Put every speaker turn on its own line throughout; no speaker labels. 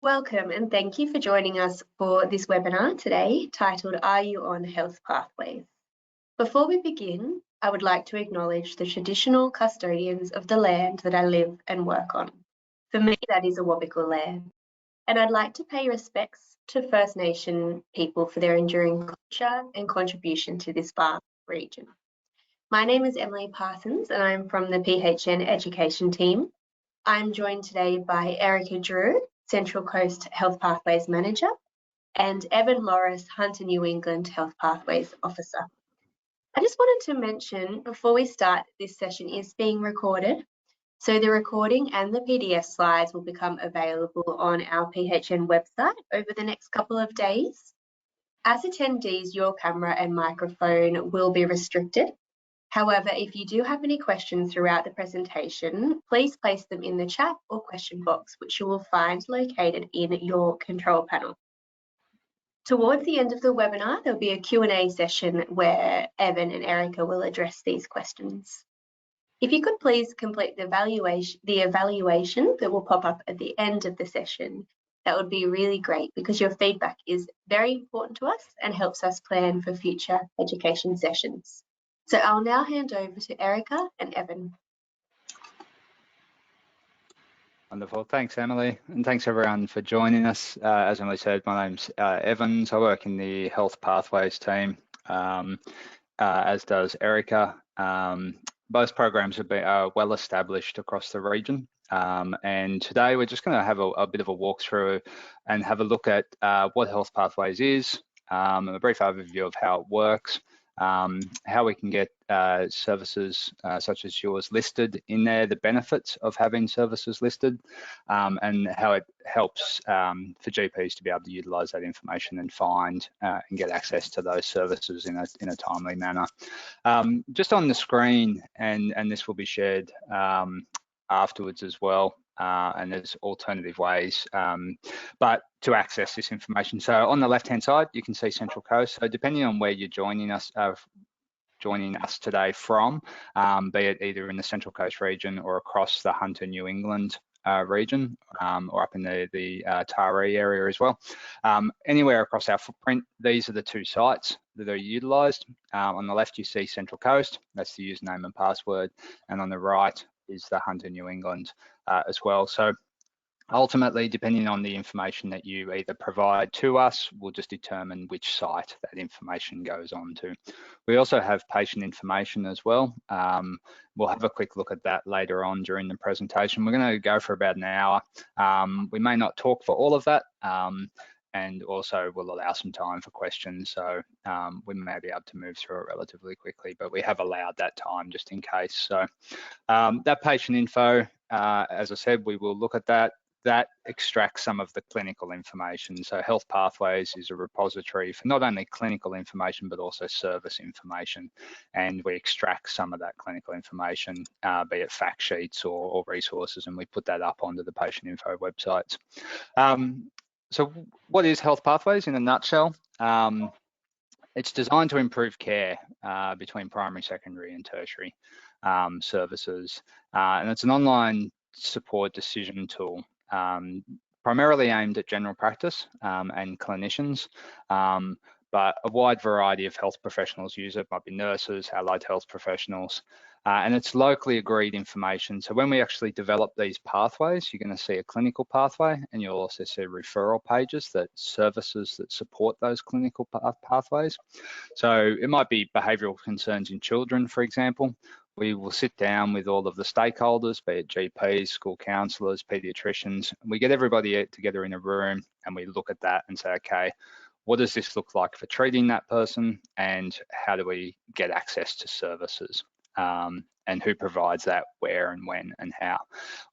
Welcome and thank you for joining us for this webinar today titled Are You on Health Pathways? Before we begin, I would like to acknowledge the traditional custodians of the land that I live and work on. For me, that is Awabakal land. And I'd like to pay respects to First Nation people for their enduring culture and contribution to this vast region. My name is Emily Parsons and I'm from the PHN Education team. I'm joined today by Erica Drew, Central Coast Health Pathways Manager, and Evan Morris, Hunter New England Health Pathways Officer. I just wanted to mention before we start, this session is being recorded. So the recording and the PDF slides will become available on our PHN website over the next couple of days. As attendees, your camera and microphone will be restricted. However, if you do have any questions throughout the presentation, please place them in the chat or question box, which you will find located in your control panel. Towards the end of the webinar, there'll be a Q&A session where Evan and Erica will address these questions. If you could please complete the evaluation that will pop up at the end of the session, that would be really great because your feedback is very important to us and helps us plan for future education sessions. So I'll now hand over to Erica and Evan.
Wonderful. Thanks, Emily. And thanks, everyone, for joining us. As Emily said, my name's Evans. I work in the Health Pathways team, as does Erica. Both programs are well established across the region. And today we're just going to have a bit of a walkthrough and have a look at what Health Pathways is, a brief overview of how it works, how we can get services such as yours listed in there, the benefits of having services listed, and how it helps for GPs to be able to utilise that information and find and get access to those services in a timely manner. Just on the screen, and this will be shared afterwards as well, and there's alternative ways, but to access this information. So on the left-hand side, you can see Central Coast. So depending on where you're joining us today from, be it either in the Central Coast region or across the Hunter New England region, or up in the Taree area as well. Anywhere across our footprint, these are the two sites that are utilised. On the left, you see Central Coast, that's the username and password, and on the right is the Hunter New England as well. So ultimately, depending on the information that you either provide to us, we'll just determine which site that information goes on to. We also have patient information as well. We'll have a quick look at that later on during the presentation. We're going to go for about an hour. We may not talk for all of that, and also we'll allow some time for questions. So we may be able to move through it relatively quickly, but we have allowed that time just in case. So that patient info, as I said, we will look at that. That extracts some of the clinical information. So Health Pathways is a repository for not only clinical information, but also service information. And we extract some of that clinical information, be it fact sheets or resources, and we put that up onto the patient info websites. So what is Health Pathways in a nutshell? It's designed to improve care between primary, secondary and tertiary services. And it's an online support decision tool, primarily aimed at general practice and clinicians, but a wide variety of health professionals use it. Might be nurses, allied health professionals, and it's locally agreed information. So when we actually develop these pathways, you're going to see a clinical pathway, and you'll also see referral pages, that services that support those clinical pathways. So it might be behavioural concerns in children, for example. We will sit down with all of the stakeholders, be it GPs, school counsellors, paediatricians. We get everybody together in a room and we look at that and say, okay, what does this look like for treating that person, and how do we get access to services? And who provides that, where and when and how.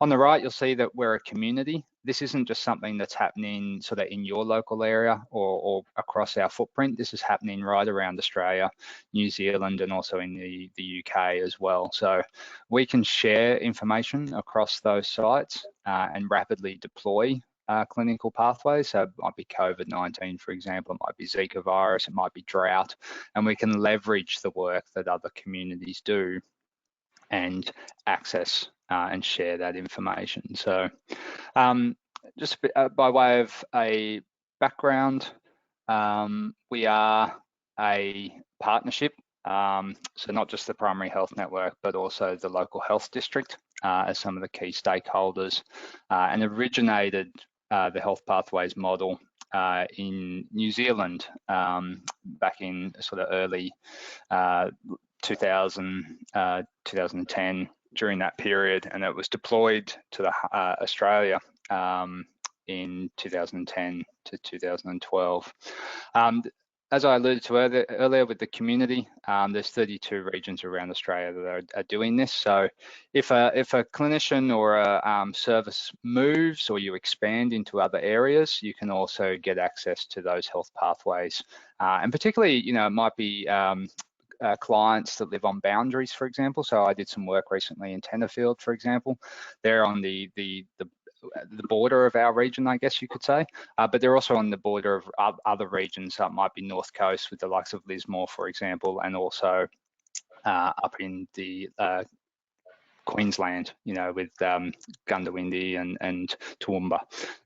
On the right, you'll see that we're a community. This isn't just something that's happening sort of in your local area or across our footprint. This is happening right around Australia, New Zealand, and also in the UK as well. So we can share information across those sites and rapidly deploy clinical pathways. So it might be COVID-19, for example, it might be Zika virus, it might be drought, and we can leverage the work that other communities do and access and share that information. So just by way of a background, we are a partnership, so not just the Primary Health Network, but also the local health district as some of the key stakeholders, and originated the Health Pathways model in New Zealand back in sort of early 2010 during that period, and it was deployed to Australia in 2010 to 2012. As I alluded to earlier with the community, there's 32 regions around Australia that are doing this. So if a clinician or a service moves or you expand into other areas, you can also get access to those health pathways. And particularly, you know, it might be clients that live on boundaries, for example. So I did some work recently in Tenterfield, for example. They're on the border of our region, I guess you could say, but they're also on the border of other regions that might be North Coast with the likes of Lismore, for example, and also up in the Queensland, you know, with Goondiwindi and Toowoomba,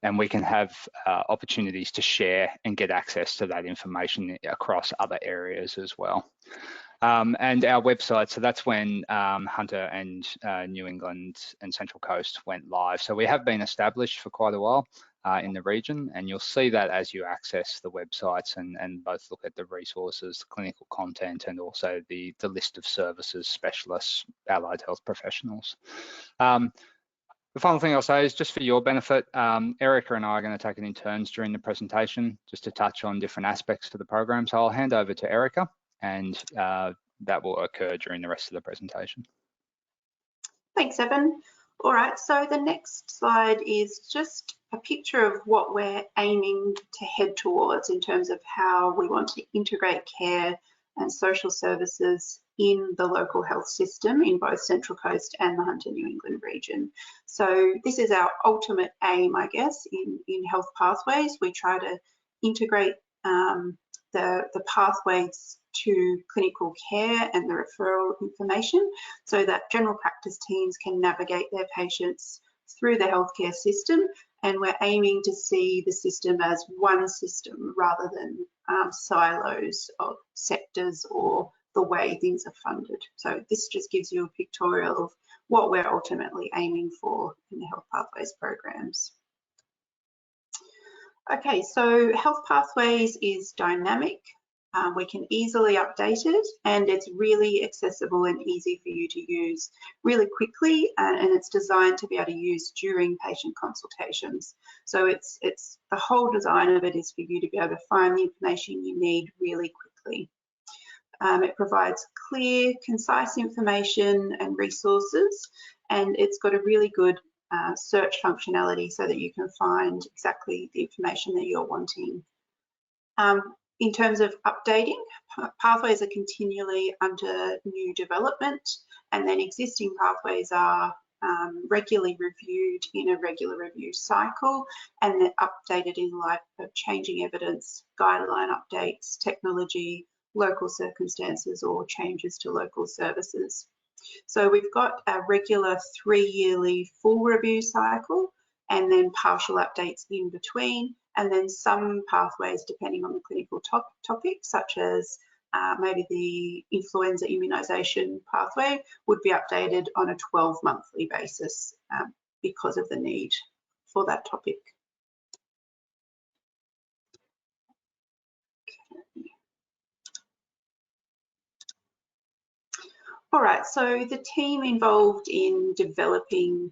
and we can have opportunities to share and get access to that information across other areas as well. And our website, so that's when Hunter and New England and Central Coast went live. So we have been established for quite a while in the region, and you'll see that as you access the websites and both look at the resources, the clinical content, and also the list of services, specialists, allied health professionals. The final thing I'll say is just for your benefit, Erica and I are going to take it in turns during the presentation just to touch on different aspects to the program. So I'll hand over to Erica, and that will occur during the rest of the presentation.
Thanks, Evan. All right, so the next slide is just a picture of what we're aiming to head towards in terms of how we want to integrate care and social services in the local health system in both Central Coast and the Hunter New England region. So this is our ultimate aim, I guess, in Health Pathways. We try to integrate the pathways to clinical care and the referral information so that general practice teams can navigate their patients through the healthcare system, and we're aiming to see the system as one system rather than silos of sectors or the way things are funded. So this just gives you a pictorial of what we're ultimately aiming for in the Health Pathways programs. Okay, so Health Pathways is dynamic. We can easily update it, and it's really accessible and easy for you to use really quickly, and it's designed to be able to use during patient consultations. So it's the whole design of it is for you to be able to find the information you need really quickly. It provides clear, concise information and resources, and it's got a really good search functionality so that you can find exactly the information that you're wanting. In terms of updating, pathways are continually under new development, and then existing pathways are regularly reviewed in a regular review cycle, and they're updated in light of changing evidence, guideline updates, technology, local circumstances, or changes to local services. So we've got a regular 3-yearly full review cycle, and then partial updates in between, and then some pathways depending on the clinical topic, such as maybe the influenza immunisation pathway would be updated on a 12-monthly basis because of the need for that topic. All right, so the team involved in developing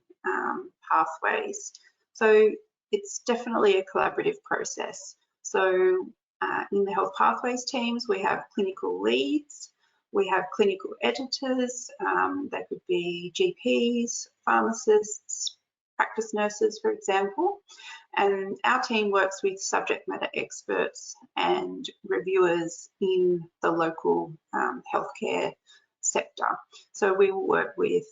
pathways. So it's definitely a collaborative process. So in the Health Pathways teams, we have clinical leads, we have clinical editors, they could be GPs, pharmacists, practice nurses, for example. And our team works with subject matter experts and reviewers in the local healthcare sector. So we will work with,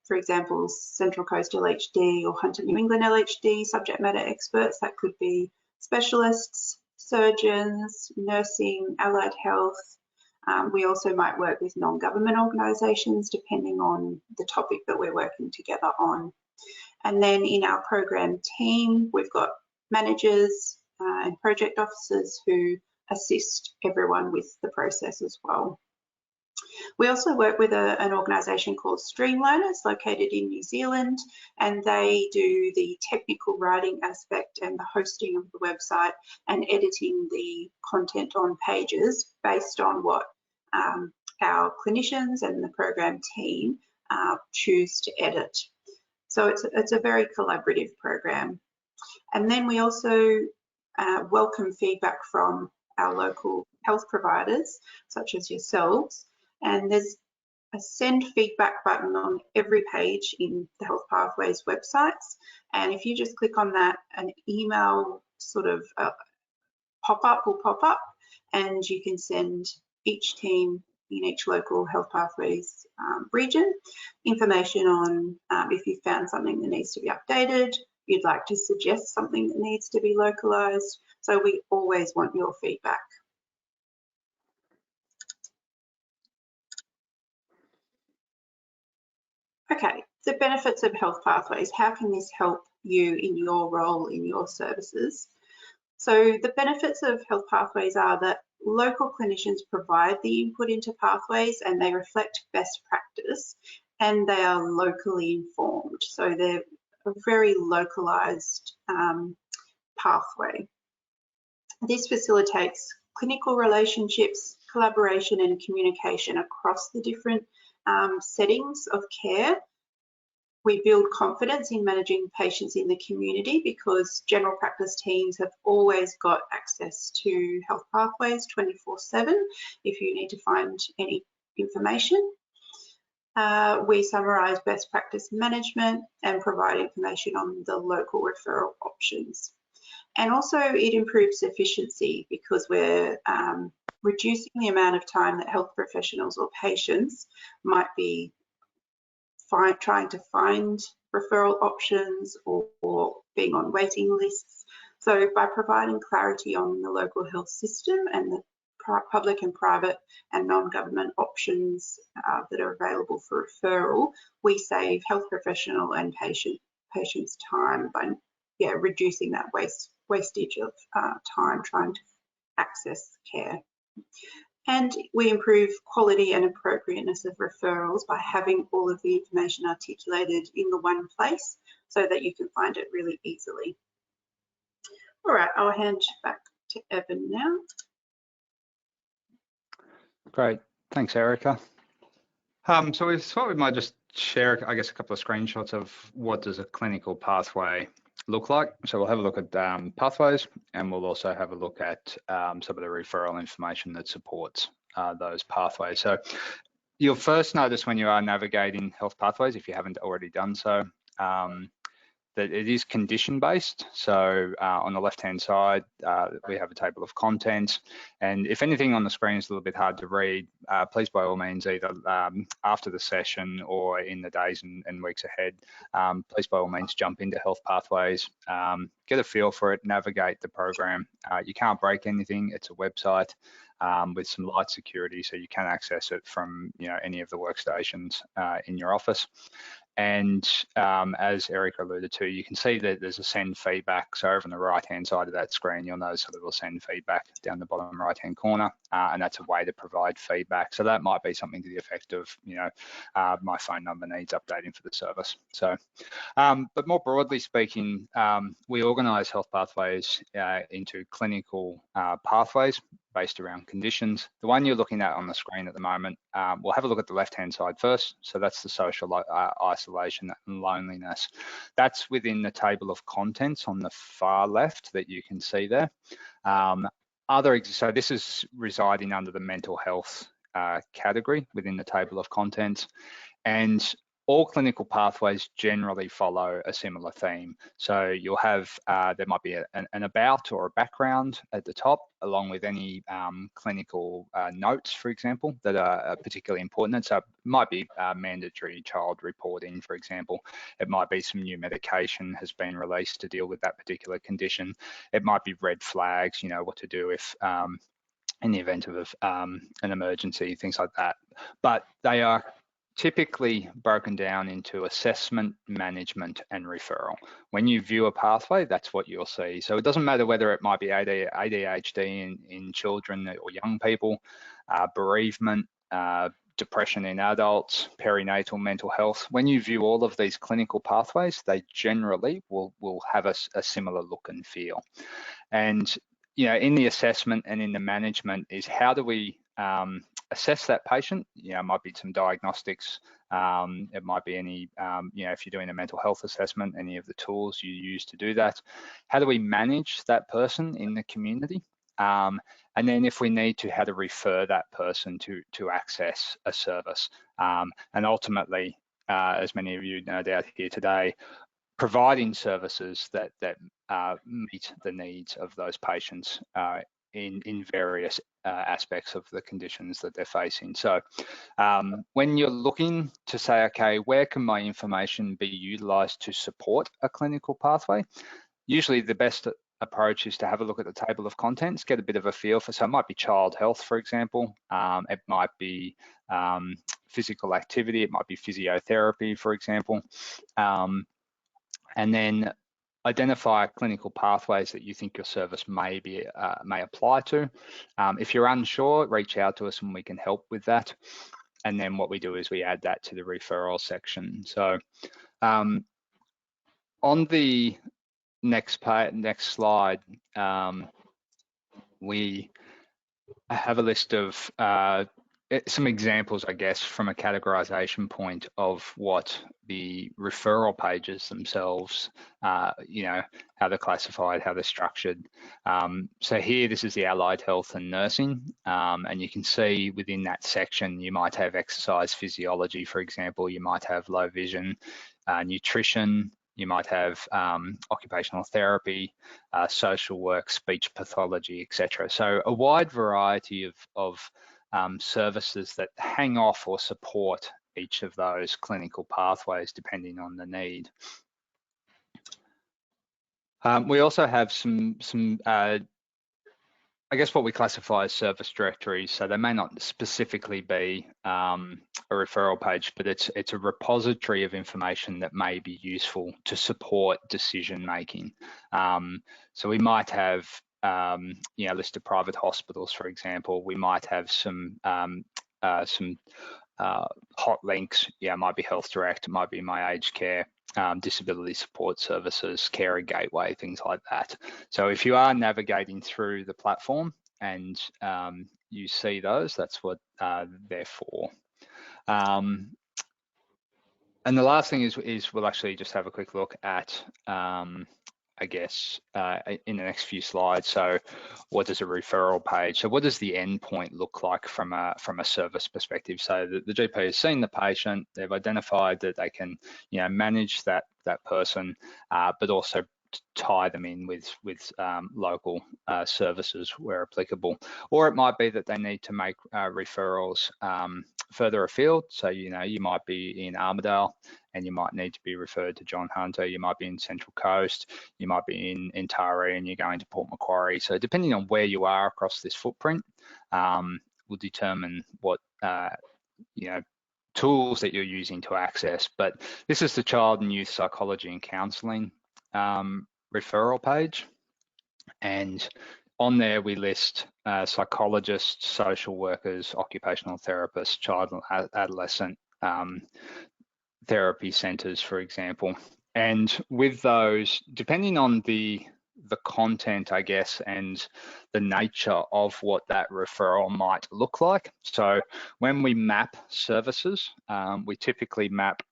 for example, Central Coast LHD or Hunter New England LHD subject matter experts. That could be specialists, surgeons, nursing, allied health. We also might work with non-government organisations depending on the topic that we're working together on. And then in our program team, we've got managers and project officers who assist everyone with the process as well. We also work with an organisation called Streamliners, located in New Zealand, and they do the technical writing aspect and the hosting of the website and editing the content on pages based on what our clinicians and the program team choose to edit. So it's a very collaborative program. And then we also welcome feedback from our local health providers, such as yourselves. And there's a send feedback button on every page in the Health Pathways websites. And if you just click on that, an email sort of pop-up will pop up, and you can send each team in each local Health Pathways region information on if you've found something that needs to be updated, you'd like to suggest something that needs to be localised. So we always want your feedback. Okay, the benefits of Health Pathways. How can this help you in your role, in your services? So the benefits of Health Pathways are that local clinicians provide the input into pathways and they reflect best practice, and they are locally informed. So they're a very localised pathway. This facilitates clinical relationships, collaboration and communication across the different settings of care. We build confidence in managing patients in the community because general practice teams have always got access to Health Pathways 24/7 if you need to find any information. We summarise best practice management and provide information on the local referral options. And also it improves efficiency because we're reducing the amount of time that health professionals or patients might be trying to find referral options or being on waiting lists. So by providing clarity on the local health system and the public and private and non-government options that are available for referral, we save health professional and patients time by reducing that wastage of time trying to access care. And we improve quality and appropriateness of referrals by having all of the information articulated in the one place so that you can find it really easily. All right, I'll hand back to Evan now.
Great, thanks, Erica. So we thought we might just share, I guess, a couple of screenshots of what does a clinical pathway look like. So we'll have a look at pathways, and we'll also have a look at some of the referral information that supports those pathways. So you'll first notice when you are navigating Health Pathways, if you haven't already done so, that it is condition based. So on the left hand side, we have a table of contents, and if anything on the screen is a little bit hard to read, please by all means, either after the session or in the days and weeks ahead, please by all means jump into Health Pathways, get a feel for it, navigate the program. You can't break anything. It's a website with some light security, so you can access it from any of the workstations in your office. And as Erica alluded to, you can see that there's a send feedback. So over on the right-hand side of that screen, you'll notice that it will send feedback down the bottom right-hand corner, and that's a way to provide feedback. So that might be something to the effect of, my phone number needs updating for the service. So, but more broadly speaking, we organise Health Pathways into clinical pathways based around conditions. The one you're looking at on the screen at the moment, we'll have a look at the left-hand side first. So that's the social isolation and loneliness. That's within the table of contents on the far left that you can see there. So this is residing under the mental health category within the table of contents. And all clinical pathways generally follow a similar theme. So you'll have, there might be an about or a background at the top, along with any clinical notes, for example, that are particularly important. So it might be mandatory child reporting, for example. It might be some new medication has been released to deal with that particular condition. It might be red flags, what to do if in the event of an emergency, things like that. But they are typically broken down into assessment, management, and referral. When you view a pathway, that's what you'll see. So it doesn't matter whether it might be ADHD in children or young people, bereavement, depression in adults, perinatal mental health. When you view all of these clinical pathways, they generally will have a similar look and feel. And in the assessment and in the management is how do we assess that patient? It might be some diagnostics. It might be any, if you're doing a mental health assessment, any of the tools you use to do that. How do we manage that person in the community? And then if we need to, how to refer that person to access a service. And ultimately, as many of you no doubt here today, providing services that meet the needs of those patients in various aspects of the conditions that they're facing. So when you're looking to say, okay, where can my information be utilised to support a clinical pathway? Usually the best approach is to have a look at the table of contents, get a bit of a feel for, so it might be child health, for example. It might be physical activity, it might be physiotherapy, for example. And then identify clinical pathways that you think your service may apply to. If you're unsure, reach out to us and we can help with that. And then what we do is we add that to the referral section. So on the next slide, we have a list of some examples, I guess, from a categorization point of what the referral pages themselves, how they're classified, how they're structured. So here, this is the allied health and nursing, and you can see within that section, you might have exercise physiology, for example, you might have low vision, nutrition, you might have occupational therapy, social work, speech pathology, etc. So a wide variety of services that hang off or support each of those clinical pathways depending on the need. We also have some I guess what we classify as service directories. So they may not specifically be a referral page, but it's a repository of information that may be useful to support decision making. So we might have a list of private hospitals, for example. We might have some hot links. It might be Health Direct, it might be My Aged Care, disability support services, Carer Gateway, things like that. So if you are navigating through the platform and you see those, that's what they're for. And the last thing is we'll actually just have a quick look at I guess, in the next few slides. So what does a referral page, so what does the endpoint look like from a service perspective? So the GP has seen the patient, they've identified that they can, manage that person, but also tie them in with local services where applicable. Or it might be that they need to make referrals further afield. So, you might be in Armidale and you might need to be referred to John Hunter. You might be in Central Coast, you might be in Taree and you're going to Port Macquarie. So depending on where you are across this footprint, will determine what, tools that you're using to access. But this is the Child and Youth Psychology and Counselling referral page. And on there we list psychologists, social workers, occupational therapists, child and adolescent therapy centres, for example. And with those, depending on the content, I guess, and the nature of what that referral might look like. So when we map services, we typically map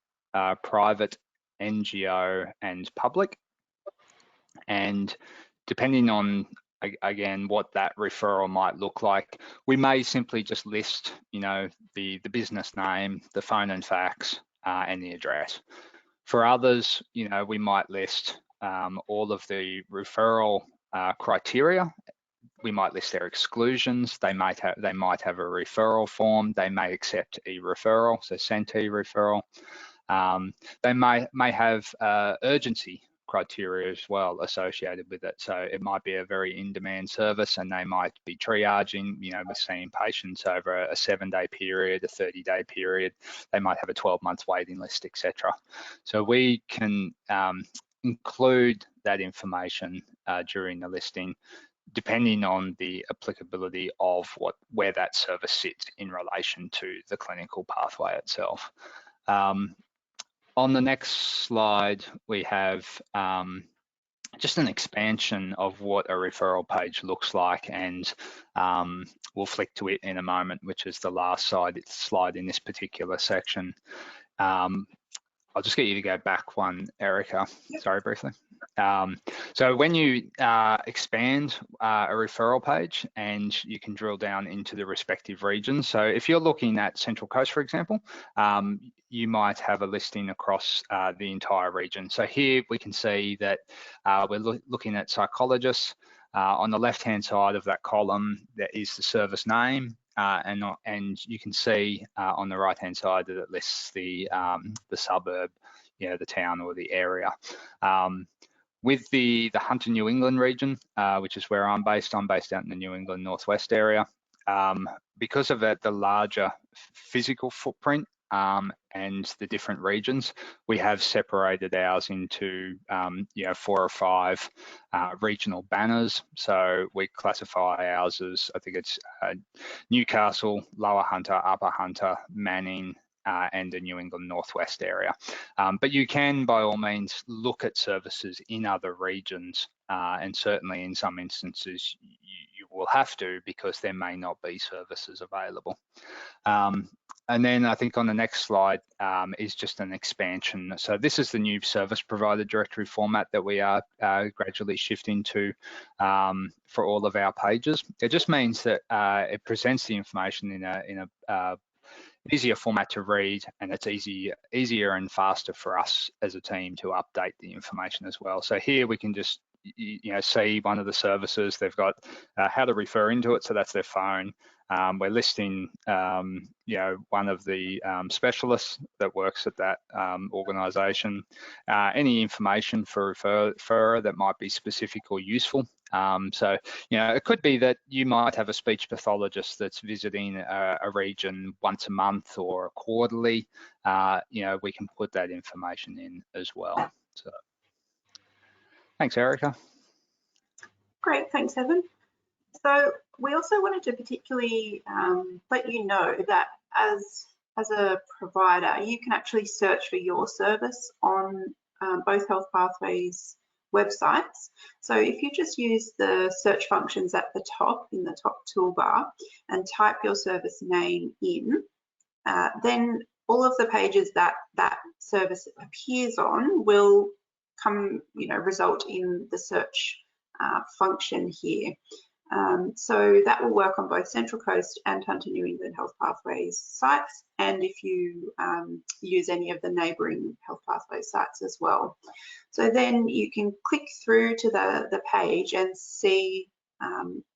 private, NGO, and public. And depending on, again, what that referral might look like, we may simply just list, the business name, the phone and fax, and the address. For others, we might list all of the referral criteria. We might list their exclusions. They might have a referral form. They may accept e-referral, so sent e-referral. They may have urgency criteria as well associated with it. So it might be a very in-demand service, and they might be triaging, you know, with seeing patients over a 7-day period, a 30-day period. They might have a 12-month waiting list, etc. So we can include that information during the listing, depending on the applicability of where that service sits in relation to the clinical pathway itself. On the next slide, we have just an expansion of what a referral page looks like, and we'll flick to it in a moment, which is the last slide in this particular section. I'll just get you to go back one, Erica. Sorry, briefly. So when you expand a referral page, and you can drill down into the respective regions. So if you're looking at Central Coast, for example, you might have a listing across the entire region. So here we can see that we're looking at psychologists. On the left-hand side of that column, there is the service name. And you can see on the right-hand side that it lists the suburb, you know, the town or the area. With the Hunter New England region, which is where I'm based out in the New England Northwest area. Because of that, the larger physical footprint and the different regions, we have separated ours into you know, 4 or 5 regional banners. So we classify ours as, I think it's Newcastle, Lower Hunter, Upper Hunter, Manning, and the New England Northwest area. But you can, by all means, look at services in other regions, and certainly in some instances you will have to, because there may not be services available. And then I think on the next slide is just an expansion. So this is the new service provider directory format that we are gradually shifting to for all of our pages. It just means that it presents the information in a easier format to read, and it's easier and faster for us as a team to update the information as well. So here we can just, you know, see one of the services. They've got how to refer into it, so that's their phone. We're listing, you know, one of the specialists that works at that organisation. Any information for referrer that might be specific or useful. So, you know, it could be that you might have a speech pathologist that's visiting a region once a month or quarterly. You know, we can put that information in as well. So, thanks, Erica.
Great, thanks, Evan. So we also wanted to particularly let you know that as a provider, you can actually search for your service on both Health Pathways websites. So if you just use the search functions at the top, in the top toolbar, and type your service name in, then all of the pages that that service appears on will come, you know, result in the search function here. So that will work on both Central Coast and Hunter New England Health Pathways sites, and if you use any of the neighbouring Health Pathways sites as well. So then you can click through to the page and see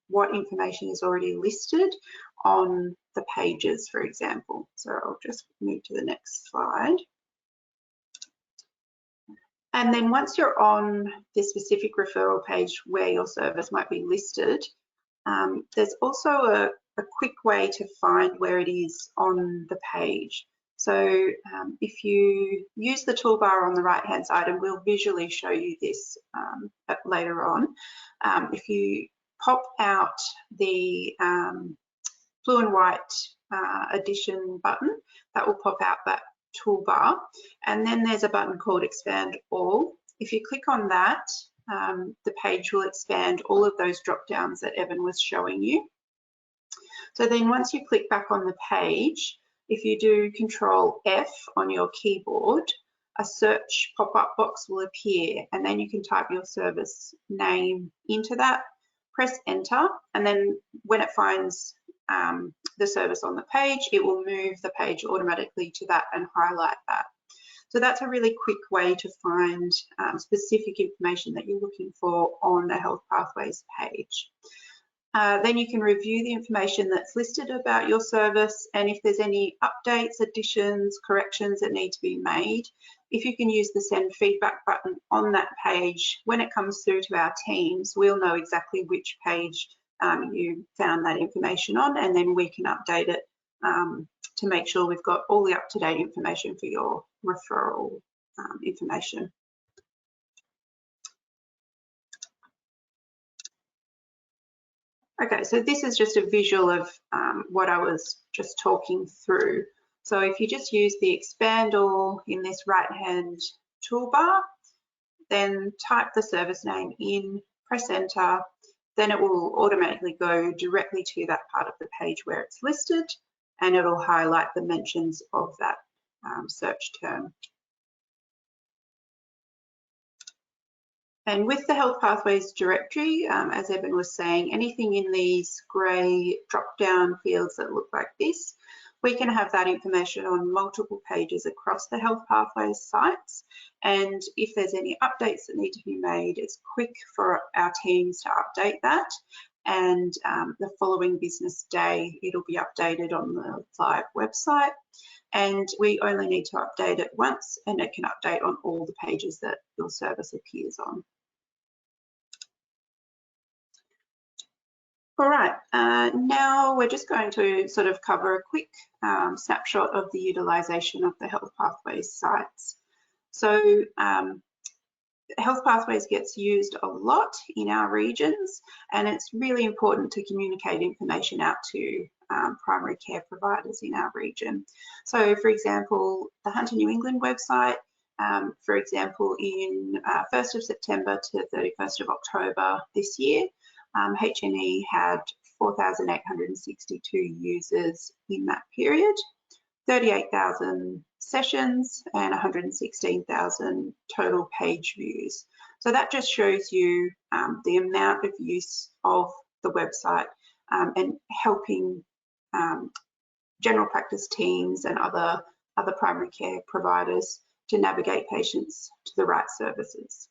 what information is already listed on the pages, for example. So I'll just move to the next slide. And then once you're on this specific referral page where your service might be listed, there's also a quick way to find where it is on the page. So if you use the toolbar on the right hand side, and we'll visually show you this later on, if you pop out the blue and white addition button, that will pop out that toolbar, and then there's a button called Expand All. If you click on that, the page will expand all of those drop downs that Evan was showing you. So then once you click back on the page, if you do Control F on your keyboard, a search pop-up box will appear, and then you can type your service name into that, press enter, and then when it finds the service on the page, it will move the page automatically to that and highlight that. So that's a really quick way to find specific information that you're looking for on a Health Pathways page. Then you can review the information that's listed about your service, and if there's any updates, additions, corrections that need to be made, if you can use the send feedback button on that page, when it comes through to our teams, we'll know exactly which page you found that information on, and then we can update it to make sure we've got all the up-to-date information for your referral information. Okay, so this is just a visual of what I was just talking through. So if you just use the expand all in this right-hand toolbar, then type the service name in, press enter, then it will automatically go directly to that part of the page where it's listed, and it'll highlight the mentions of that search term. And with the Health Pathways directory, as Evan was saying, anything in these grey drop-down fields that look like this, we can have that information on multiple pages across the Health Pathways sites. And if there's any updates that need to be made, it's quick for our teams to update that. And the following business day, it'll be updated on the live website. And we only need to update it once, and it can update on all the pages that your service appears on. All right, now we're just going to sort of cover a quick snapshot of the utilisation of the Health Pathways sites. So Health Pathways gets used a lot in our regions, and it's really important to communicate information out to primary care providers in our region. So for example, the Hunter New England website, for example, in 1st of September to 31st of October this year, HNE had 4,862 users in that period, 38,000 sessions and 116,000 total page views. So that just shows you the amount of use of the website and helping general practice teams and other primary care providers to navigate patients to the right services.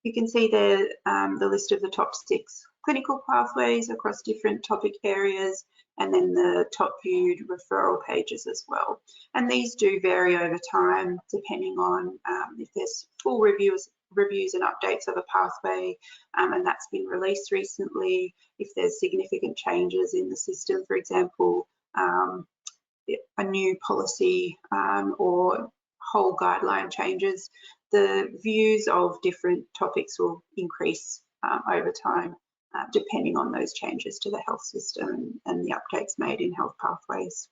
You can see there the list of the top 6 clinical pathways across different topic areas, and then the top viewed referral pages as well. And these do vary over time depending on if there's full reviews and updates of a pathway and that's been released recently, if there's significant changes in the system, for example, a new policy or whole guideline changes, the views of different topics will increase over time. Depending on those changes to the health system and the updates made in Health Pathways.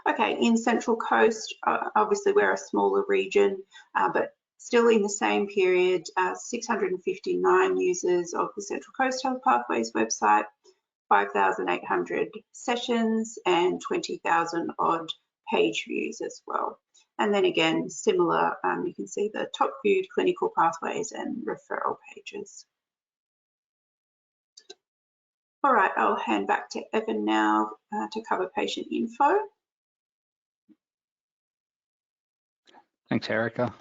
Okay, in Central Coast, obviously we're a smaller region, but still in the same period, 659 users of the Central Coast Health Pathways website, 5,800 sessions and 20,000 odd page views as well. And then again, similar, you can see the top viewed clinical pathways and referral pages. All right, I'll hand back to Evan now to cover patient info.
Thanks, Erica.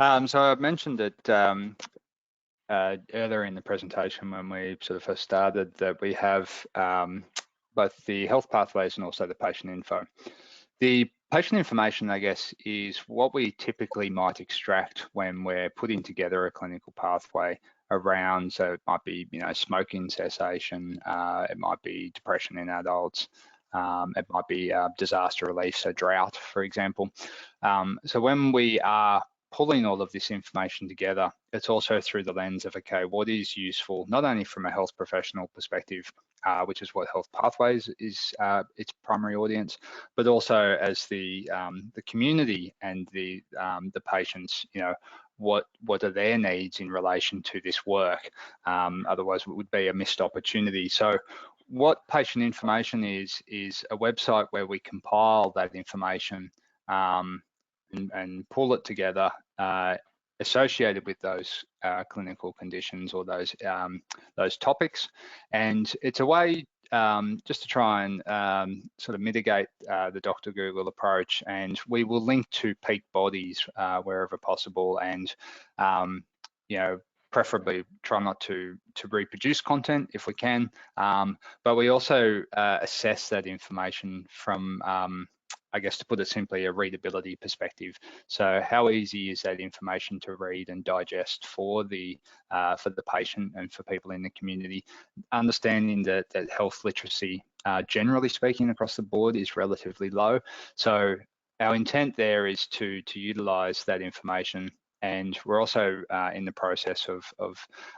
So I mentioned that earlier in the presentation when we sort of first started that we have both the Health Pathways and also the patient info. The patient information, I guess, is what we typically might extract when we're putting together a clinical pathway around, so it might be, smoking cessation, it might be depression in adults, it might be disaster relief, so drought, for example. So when we are pulling all of this information together, it's also through the lens of, okay, what is useful, not only from a health professional perspective, which is what Health Pathways is its primary audience, but also as the community and the patients, what are their needs in relation to this work? Otherwise, it would be a missed opportunity. So what patient information is a website where we compile that information and pull it together associated with those clinical conditions or those topics. And it's a way just to try and sort of mitigate the Dr. Google approach, and we will link to peak bodies wherever possible, and preferably try not to reproduce content if we can, but we also assess that information from I guess to put it simply, a readability perspective. So how easy is that information to read and digest for the patient and for people in the community? Understanding that health literacy, generally speaking, across the board is relatively low. So our intent there is to utilise that information, and we're also in the process of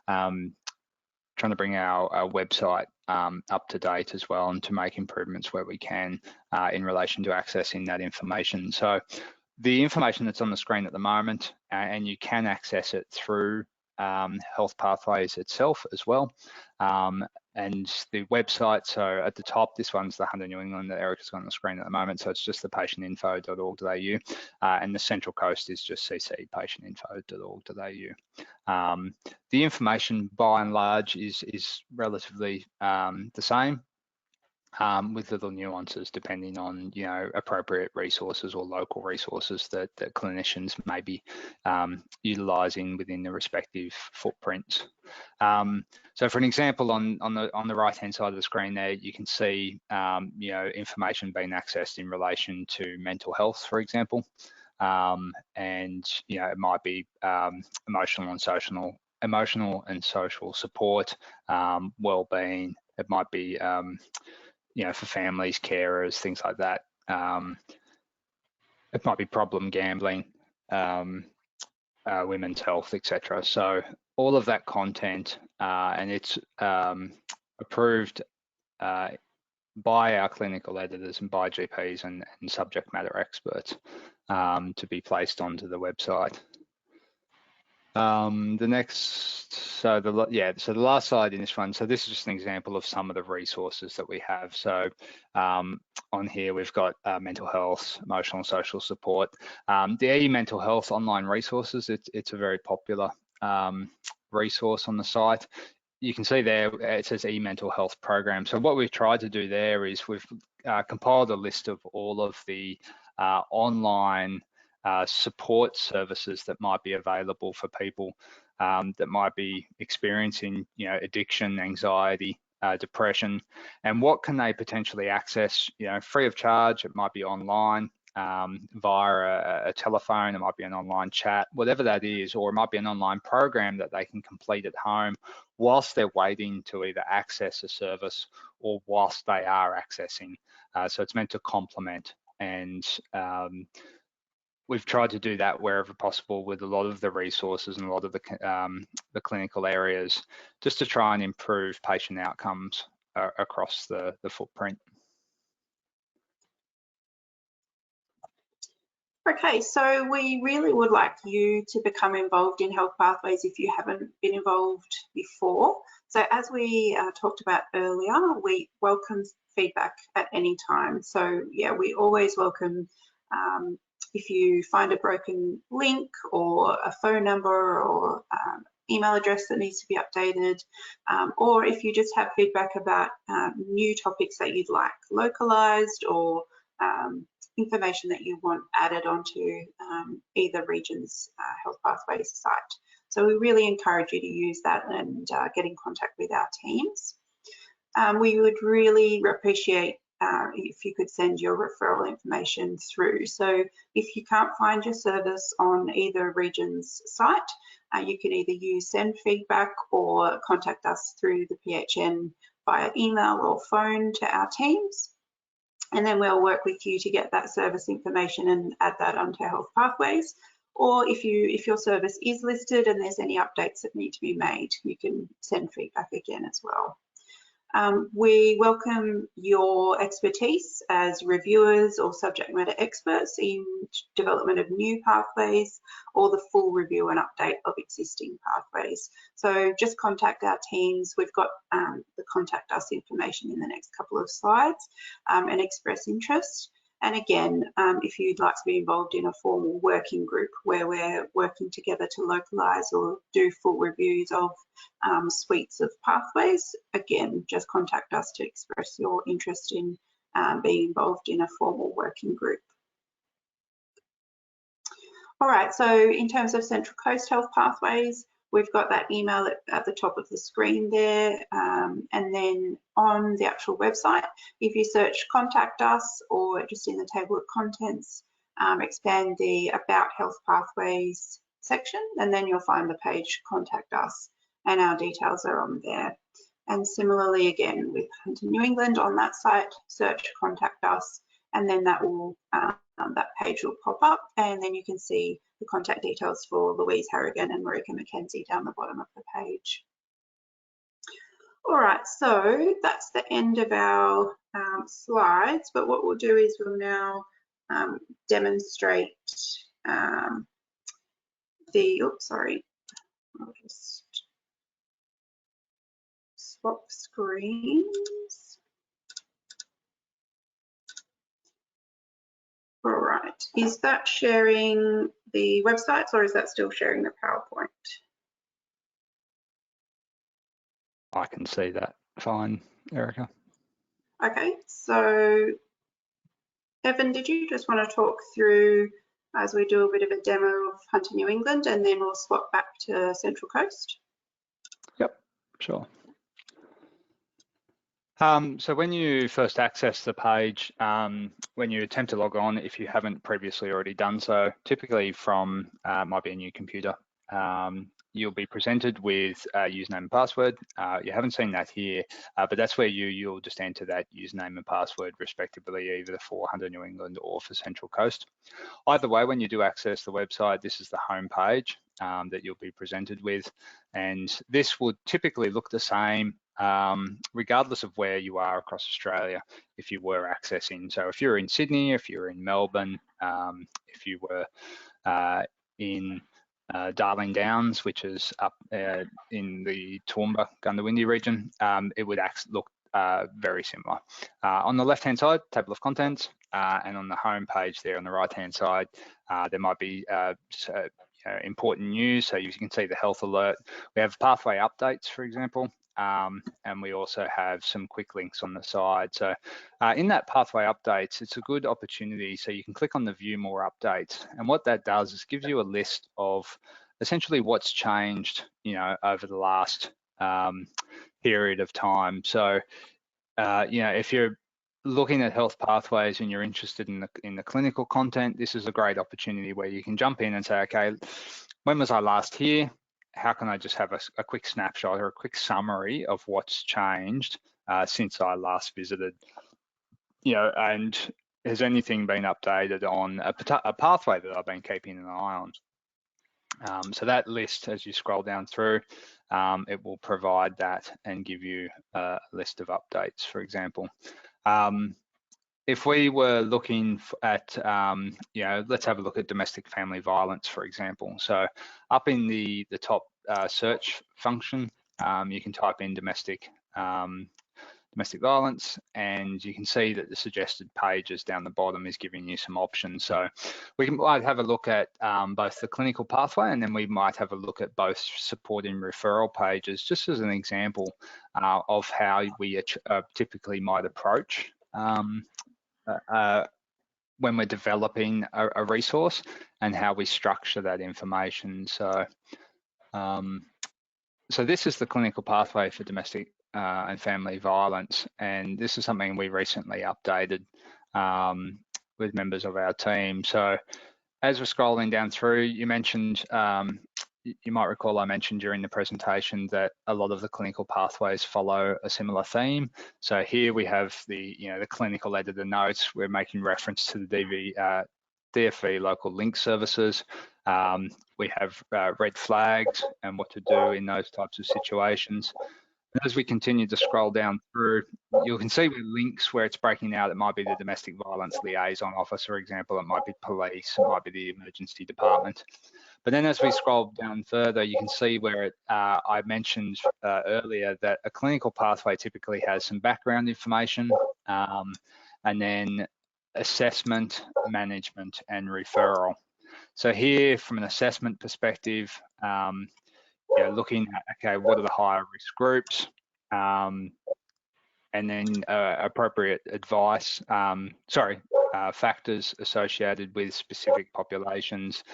trying to bring our website up to date as well, and to make improvements where we can in relation to accessing that information. So the information that's on the screen at the moment, and you can access it through Health Pathways itself as well. And the website, so at the top, this one's the Hunter New England that Erica's got on the screen at the moment. So it's just the patientinfo.org.au, and the Central Coast is just ccpatientinfo.org.au. The information by and large is relatively the same, with little nuances depending on, you know, appropriate resources or local resources that clinicians may be utilising within the respective footprints. So for an example, on the right hand side of the screen there, you can see you know, information being accessed in relation to mental health, for example, and you know, it might be emotional and social support, well-being. It might be you know, for families, carers, things like that. It might be problem gambling, women's health, etc. So all of that content, and it's approved by our clinical editors and by GPs and subject matter experts to be placed onto the website. The next, so the last slide in this one. So this is just an example of some of the resources that we have. So on here we've got mental health, emotional and social support. The e-mental health online resources, it's a very popular resource on the site. You can see there it says e-mental health program. So what we've tried to do there is we've compiled a list of all of the online support services that might be available for people that might be experiencing, you know, addiction, anxiety, depression, and what can they potentially access, you know, free of charge. It might be online via a telephone, it might be an online chat, whatever that is, or it might be an online program that they can complete at home whilst they're waiting to either access a service or whilst they are accessing. So it's meant to complement, and we've tried to do that wherever possible with a lot of the resources and a lot of the clinical areas, just to try and improve patient outcomes across the footprint.
Okay, so we really would like you to become involved in Health Pathways if you haven't been involved before. So as we talked about earlier, we welcome feedback at any time. So yeah, we always welcome if you find a broken link or a phone number or email address that needs to be updated, or if you just have feedback about new topics that you'd like localized, or information that you want added onto either region's Health Pathways site. So we really encourage you to use that and get in contact with our teams. We would really appreciate if you could send your referral information through. So if you can't find your service on either region's site, you can either use send feedback or contact us through the PHN via email or phone to our teams. And then we'll work with you to get that service information and add that onto Health Pathways. Or if your service is listed and there's any updates that need to be made, you can send feedback again as well. We welcome your expertise as reviewers or subject matter experts in development of new pathways or the full review and update of existing pathways. So just contact our teams. We've got the contact us information in the next couple of slides, and express interest. And again, if you'd like to be involved in a formal working group where we're working together to localise or do full reviews of suites of pathways, again, just contact us to express your interest in being involved in a formal working group. All right, so in terms of Central Coast Health Pathways, We've got that email at the top of the screen there, and then on the actual website, if you search Contact Us or just in the table of contents, expand the About Health Pathways section, and then you'll find the page Contact Us, and our details are on there. And similarly, again, with Hunter New England on that site, search Contact Us, and then that will that page will pop up, and then you can see the contact details for Louise Harrigan and Marika McKenzie down the bottom of the page. All right, so that's the end of our slides, but what we'll do is we'll now demonstrate sorry, I'll just swap screens. All right, is that sharing the websites or is that still sharing the PowerPoint?
I can see that fine, Erica.
Okay, so Evan, did you just want to talk through as we do a bit of a demo of Hunter New England, and then we'll swap back to Central Coast?
Yep, sure. So when you first access the page, when you attempt to log on, if you haven't previously already done so, typically from might be a new computer, you'll be presented with a username and password. You haven't seen that here, but that's where you'll just enter that username and password respectively, either for Hunter New England or for Central Coast. Either way, when you do access the website, this is the home page that you'll be presented with, and this would typically look the same regardless of where you are across Australia if you were accessing. So if you're in Sydney, if you're in Melbourne, if you were in Darling Downs, which is up in the Toowoomba, Goondiwindi region, it would look very similar. On the left-hand side, table of contents, and on the home page there on the right-hand side, there might be important news. So you can see the health alert. We have pathway updates, for example, and we also have some quick links on the side. So in that pathway updates, it's a good opportunity. So you can click on the view more updates. And what that does is gives you a list of essentially what's changed, over the last period of time. So, if you're looking at health pathways and you're interested in the clinical content, this is a great opportunity where you can jump in and say, okay, when was I last here? How can I just have a quick snapshot or a quick summary of what's changed since I last visited? And has anything been updated on a pathway that I've been keeping an eye on? So that list, as you scroll down through, it will provide that and give you a list of updates, for example. If we were looking at, let's have a look at domestic family violence, for example. So up in the top search function, you can type in domestic violence, and you can see that the suggested pages down the bottom is giving you some options. So we might have a look at both the clinical pathway, and then we might have a look at both supporting referral pages, just as an example of how we typically might approach when we're developing a resource and how we structure that information. So, so this is the clinical pathway for domestic and family violence, and this is something we recently updated with members of our team. So as we're scrolling down through, you mentioned, you might recall I mentioned during the presentation that a lot of the clinical pathways follow a similar theme. So here we have the clinical editor notes. We're making reference to the DFV local link services. We have red flags and what to do in those types of situations. And as we continue to scroll down through, you can see with links where it's breaking out, it might be the domestic violence liaison office, for example, it might be police, it might be the emergency department. But then as we scroll down further, you can see where I mentioned earlier that a clinical pathway typically has some background information, and then assessment, management, and referral. So here, from an assessment perspective, looking at, okay, what are the higher risk groups, and then appropriate advice, factors associated with specific populations,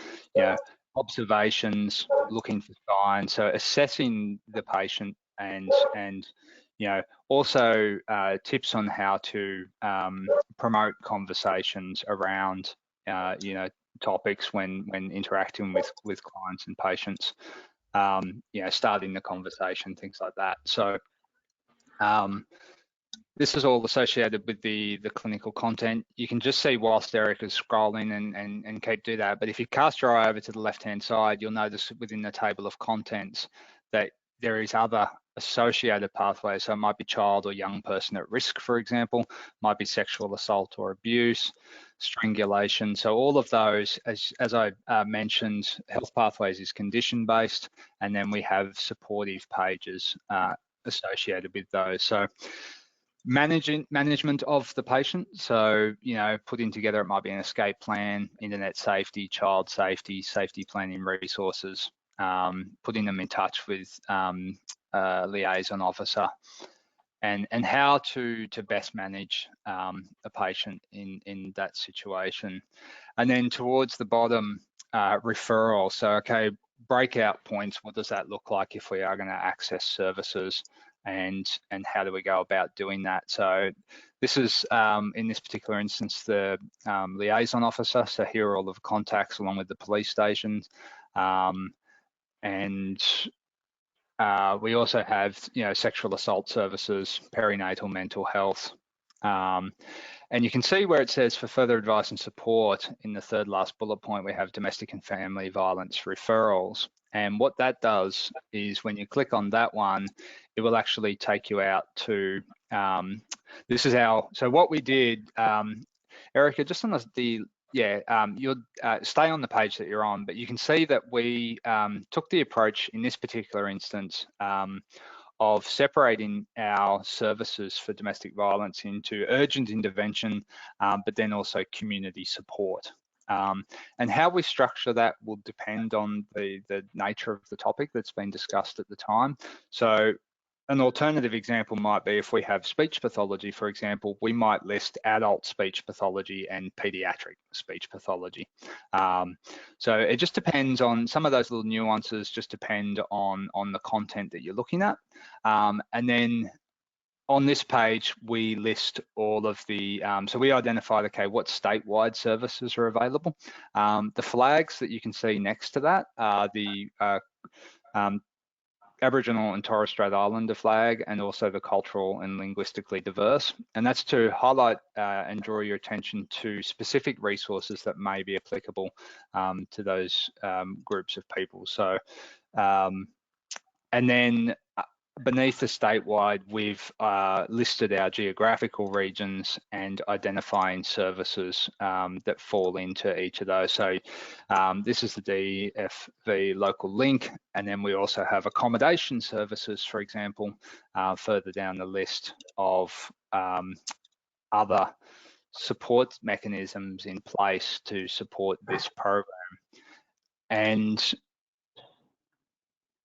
observations, looking for signs. So assessing the patient and you know, also tips on how to promote conversations around you know, topics when interacting with clients and patients. You know, starting the conversation, things like that. So this is all associated with the clinical content. You can just see whilst Eric is scrolling and keep do that. But if you cast your eye over to the left-hand side, you'll notice within the table of contents that there is other associated pathways. So it might be child or young person at risk, for example, might be sexual assault or abuse, strangulation. So all of those, as I mentioned, health pathways is condition-based, and then we have supportive pages associated with those. So management of the patient, so you know, putting together, it might be an escape plan, internet safety, child safety, safety planning resources, putting them in touch with a liaison officer, and how to best manage a patient in that situation. And then towards the bottom, referral. So okay, breakout points, what does that look like if we are going to access services, and how do we go about doing that? So this is in this particular instance the liaison officer. So here are all of the contacts along with the police stations, and we also have, you know, sexual assault services, perinatal mental health, and you can see where it says for further advice and support in the third last bullet point, we have domestic and family violence referrals. And what that does is when you click on that one, it will actually take you out to, this is our, so what we did, Erica, just on you'll stay on the page that you're on, but you can see that we took the approach in this particular instance of separating our services for domestic violence into urgent intervention, but then also community support. And how we structure that will depend on the nature of the topic that's been discussed at the time. So an alternative example might be if we have speech pathology, for example, we might list adult speech pathology and pediatric speech pathology. So it just depends on, some of those little nuances just depend on the content that you're looking at. And then on this page, we list all of the, so we identified, okay, what statewide services are available. The flags that you can see next to that are the Aboriginal and Torres Strait Islander flag, and also the cultural and linguistically diverse. And that's to highlight and draw your attention to specific resources that may be applicable to those groups of people. So, and then beneath the statewide, we've listed our geographical regions and identifying services that fall into each of those. So this is the DFV local link, and then we also have accommodation services, for example, further down the list of other support mechanisms in place to support this program. And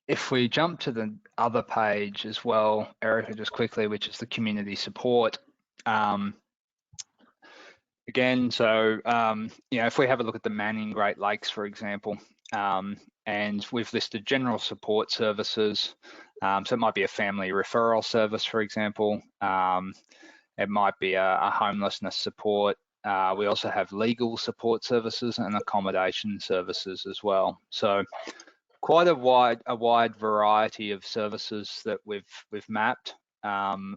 if we jump to the other page as well, Erica, just quickly, which is the community support. Again, so, you know, if we have a look at the Manning Great Lakes, for example, and we've listed general support services. So it might be a family referral service, for example. It might be a homelessness support. We also have legal support services and accommodation services as well. So quite a wide variety of services that we've mapped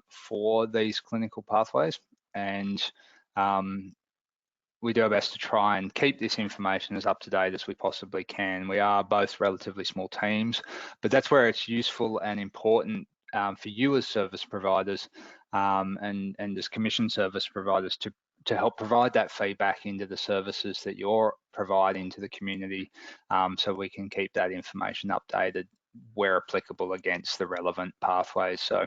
for these clinical pathways, and we do our best to try and keep this information as up to date as we possibly can. We are both relatively small teams, but that's where it's useful and important for you as service providers and as commission service providers to help provide that feedback into the services that you're providing to the community, so we can keep that information updated where applicable against the relevant pathways. So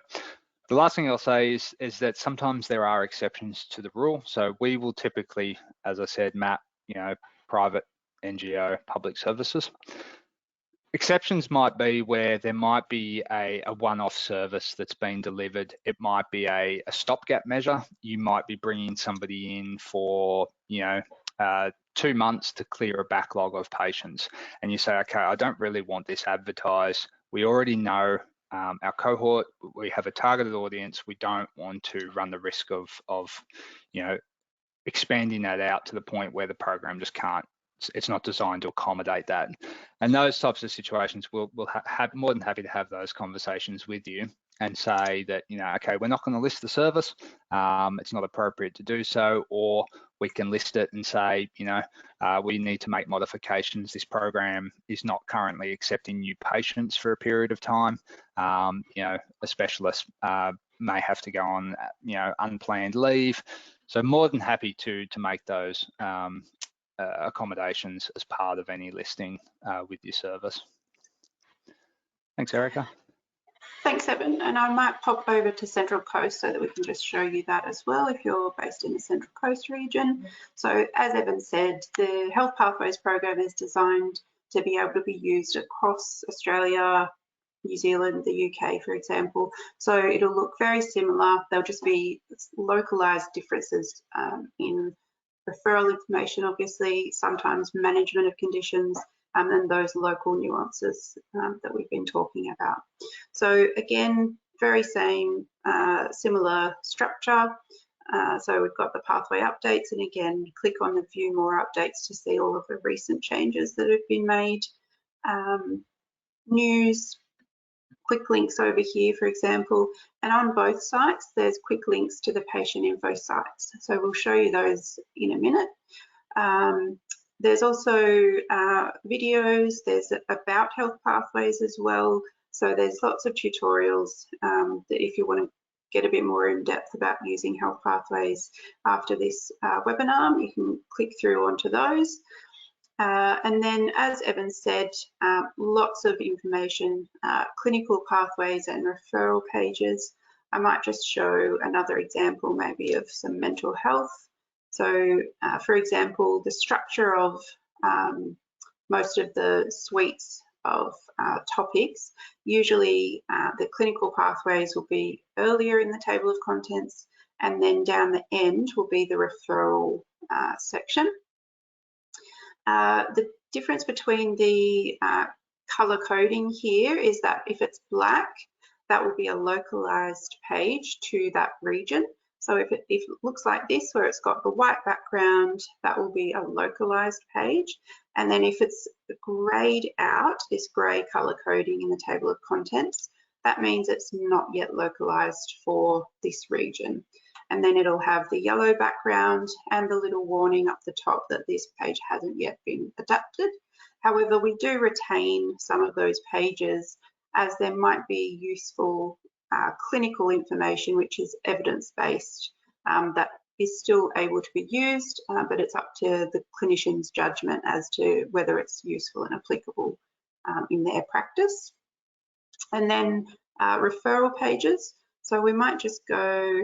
the last thing I'll say is that sometimes there are exceptions to the rule. So we will typically, as I said, map, you know, private, NGO, public services. Exceptions might be where there might be a one-off service that's been delivered. It might be a stopgap measure. You might be bringing somebody in for, you know, 2 months to clear a backlog of patients, and you say, okay, I don't really want this advertised. We already know our cohort, we have a targeted audience. We don't want to run the risk of expanding that out to the point where the program just can't, it's not designed to accommodate that. And those types of situations, we'll have more than happy to have those conversations with you and say that, okay, we're not going to list the service, it's not appropriate to do so, or we can list it and say, we need to make modifications. This program is not currently accepting new patients for a period of time. A specialist may have to go on, unplanned leave. So more than happy to make those accommodations as part of any listing with your service. Thanks, Erica.
Thanks, Evan. And I might pop over to Central Coast so that we can just show you that as well if you're based in the Central Coast region. So as Evan said, the Health Pathways program is designed to be able to be used across Australia, New Zealand, the UK, for example. So it'll look very similar. There'll just be localized differences in referral information, obviously, sometimes management of conditions, and those local nuances that we've been talking about. So again, very same, similar structure. So we've got the pathway updates, and again, click on the view more updates to see all of the recent changes that have been made. News, quick links over here, for example, and on both sites, there's quick links to the patient info sites. So we'll show you those in a minute. There's also videos, there's about Health Pathways as well. So there's lots of tutorials that if you want to get a bit more in depth about using Health Pathways after this webinar, you can click through onto those. And then, as Evan said, lots of information, clinical pathways and referral pages. I might just show another example maybe of some mental health. So, for example, the structure of most of the suites of topics, usually the clinical pathways will be earlier in the table of contents, and then down the end will be the referral section. The difference between the color coding here is that if it's black, that will be a localized page to that region. So if it looks like this, where it's got the white background, that will be a localized page. And then if it's grayed out, this gray color coding in the table of contents, that means it's not yet localized for this region. And then it'll have the yellow background and the little warning up the top that this page hasn't yet been adapted. However, we do retain some of those pages as there might be useful clinical information, which is evidence-based, that is still able to be used, but it's up to the clinician's judgment as to whether it's useful and applicable in their practice. And then referral pages. So we might just go,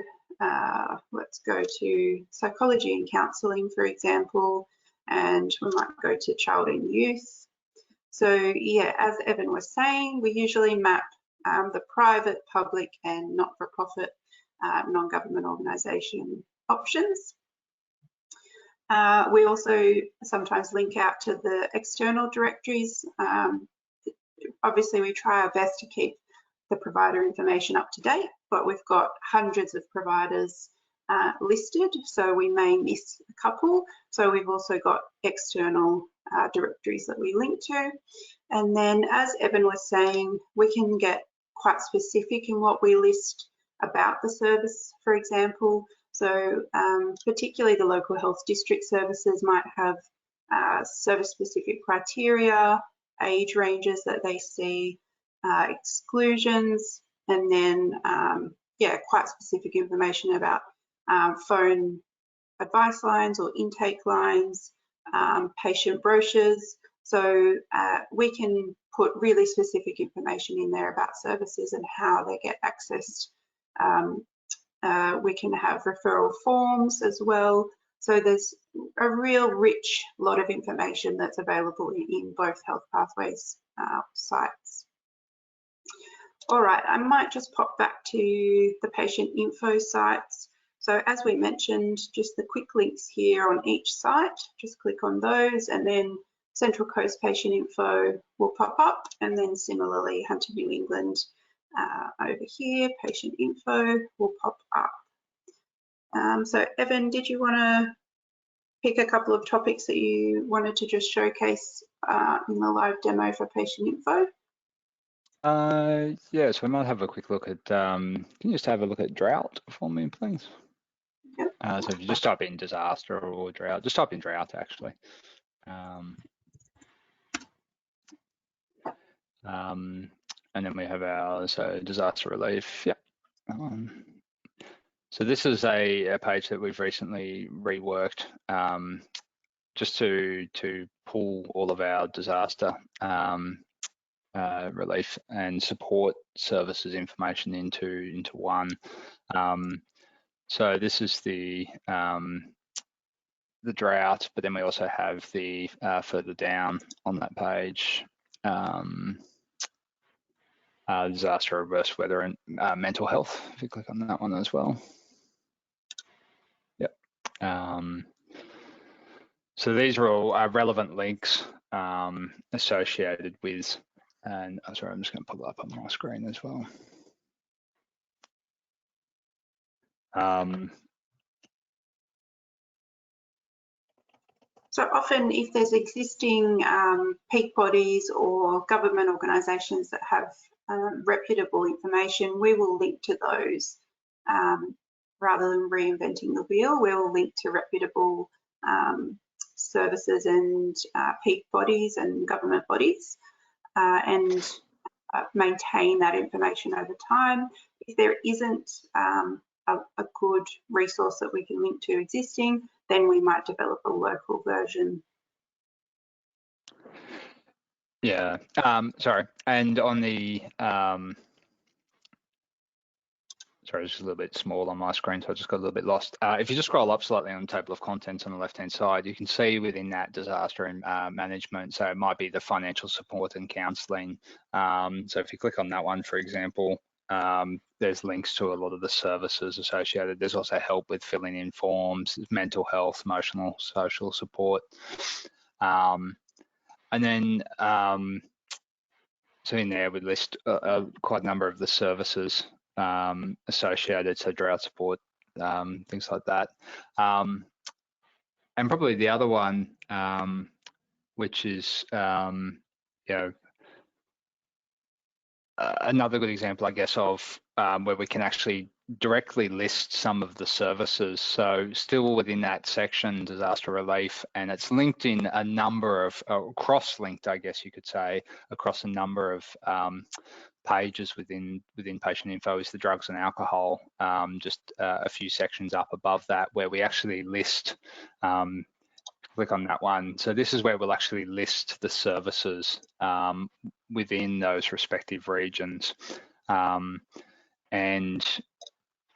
let's go to psychology and counselling, for example, and we might go to child and youth. So yeah, as Evan was saying, we usually map the private, public and not-for-profit non-government organisation options. We also sometimes link out to the external directories. Obviously, we try our best to keep the provider information up to date, but we've got hundreds of providers listed, so we may miss a couple. So we've also got external directories that we link to. And then, as Evan was saying, we can get quite specific in what we list about the service, for example. So particularly the local health district services might have service-specific criteria, age ranges that they see, exclusions, and then yeah, quite specific information about phone advice lines or intake lines, patient brochures. So we can put really specific information in there about services and how they get accessed. We can have referral forms as well. So there's a real rich lot of information that's available in both Health Pathways sites. All right, I might just pop back to the patient info sites. So as we mentioned, just the quick links here on each site, just click on those, and then Central Coast patient info will pop up, and then similarly Hunter New England over here, patient info will pop up. So Evan, did you want to pick a couple of topics that you wanted to just showcase in the live demo for patient info?
Yeah, so we might have a quick look at, can you just have a look at drought for me, please?
Yep.
So if you just type in disaster or drought, just type in drought actually. And then we have our disaster relief. Yeah. So this is a page that we've recently reworked just to pull all of our disaster relief and support services information into one. So this is the drought, but then we also have the further down on that page, disaster, adverse weather, and mental health. If you click on that one as well. Yep. So these are all relevant links associated with, and sorry, I'm just going to pull it up on my screen as well.
So often if there's existing peak bodies or government organisations that have reputable information, we will link to those rather than reinventing the wheel. We will link to reputable services and peak bodies and government bodies and maintain that information over time. If there isn't a good resource that we can link to existing, then we might develop a local version.
Yeah, sorry. And on the, sorry, it's just a little bit small on my screen, so I just got a little bit lost. If you just scroll up slightly on the table of contents on the left-hand side, you can see within that disaster and management, so it might be the financial support and counselling. So if you click on that one, for example, there's links to a lot of the services associated. There's also help with filling in forms, mental health, emotional, social support. And then, so in there we list quite a number of the services associated, so drought support, things like that. And probably the other one, which is, you know, another good example, I guess, of where we can actually directly list some of the services. So still within that section, disaster relief, and it's linked in a number of, cross-linked, I guess you could say, across a number of pages within patient info is the drugs and alcohol, just a few sections up above that where we actually list, click on that one. So this is where we'll actually list the services within those respective regions, and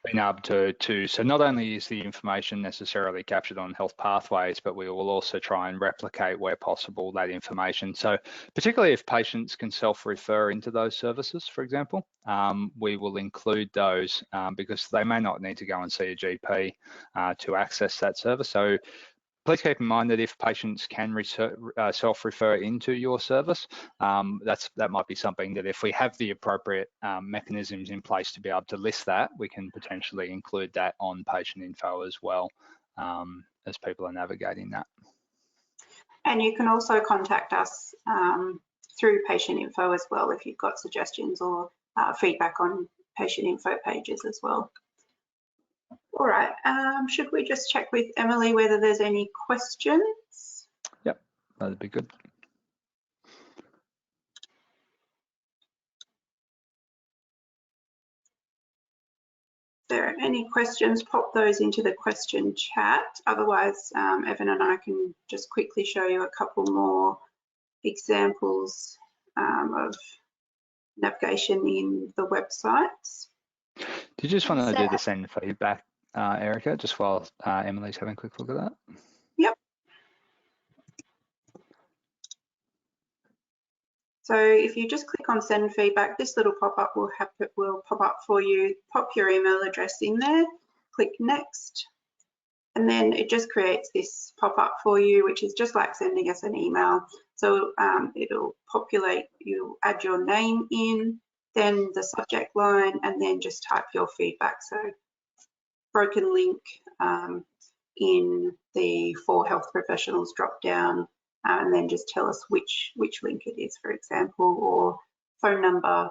being able to, so not only is the information necessarily captured on Health Pathways, but we will also try and replicate where possible that information. So particularly if patients can self-refer into those services, for example, we will include those because they may not need to go and see a GP to access that service. So please keep in mind that if patients can self-refer into your service, that might be something that if we have the appropriate mechanisms in place to be able to list that, we can potentially include that on patient info as well, as people are navigating that.
And you can also contact us through patient info as well if you've got suggestions or feedback on patient info pages as well. All right, should we just check with Emily whether there's any questions?
Yep, that'd be good.
If there are any questions, pop those into the question chat. Otherwise, Evan and I can just quickly show you a couple more examples of navigation in the websites.
Do you just want to do the send feedback, Erica, just while Emily's having a quick look at that?
Yep. So if you just click on send feedback, this little pop-up will pop up for you. Pop your email address in there, click next. And then it just creates this pop-up for you, which is just like sending us an email. So it'll populate, you'll add your name in, then the subject line, and then just type your feedback. So broken link in the For Health Professionals drop down, and then just tell us which link it is, for example, or phone number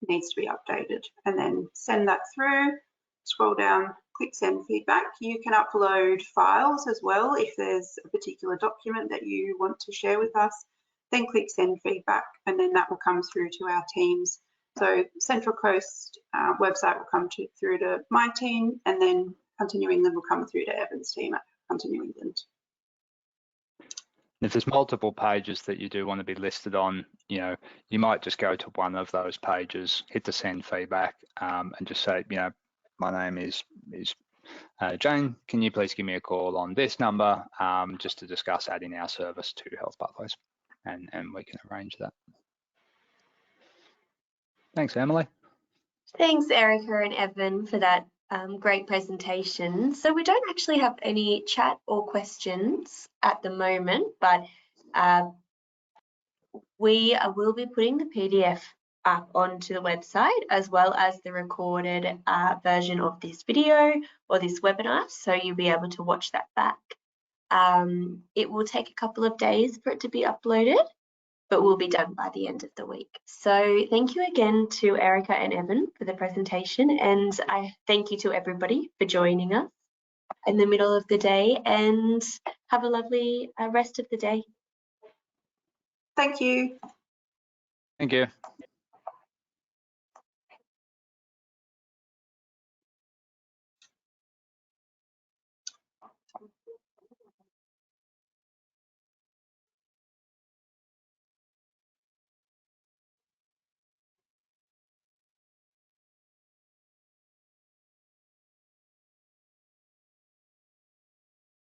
needs to be updated, and then send that through. Scroll down, click send feedback. You can upload files as well if there's a particular document that you want to share with us. Then click send feedback, and then that will come through to our teams. So Central Coast website will come through to my team, and then Hunter New England will come through to Evan's team at Hunter New England.
If there's multiple pages that you do want to be listed on, you might just go to one of those pages, hit the send feedback, and just say, my name is Jane. Can you please give me a call on this number just to discuss adding our service to Health Pathways, and we can arrange that. Thanks, Emily.
Thanks, Erica and Evan, for that great presentation. So we don't actually have any chat or questions at the moment, but we will be putting the PDF up onto the website, as well as the recorded version of this video or this webinar, so you'll be able to watch that back. It will take a couple of days for it to be uploaded, but will be done by the end of the week. So thank you again to Erica and Evan for the presentation, and I thank you to everybody for joining us in the middle of the day, and have a lovely rest of the day.
Thank you.
Thank you.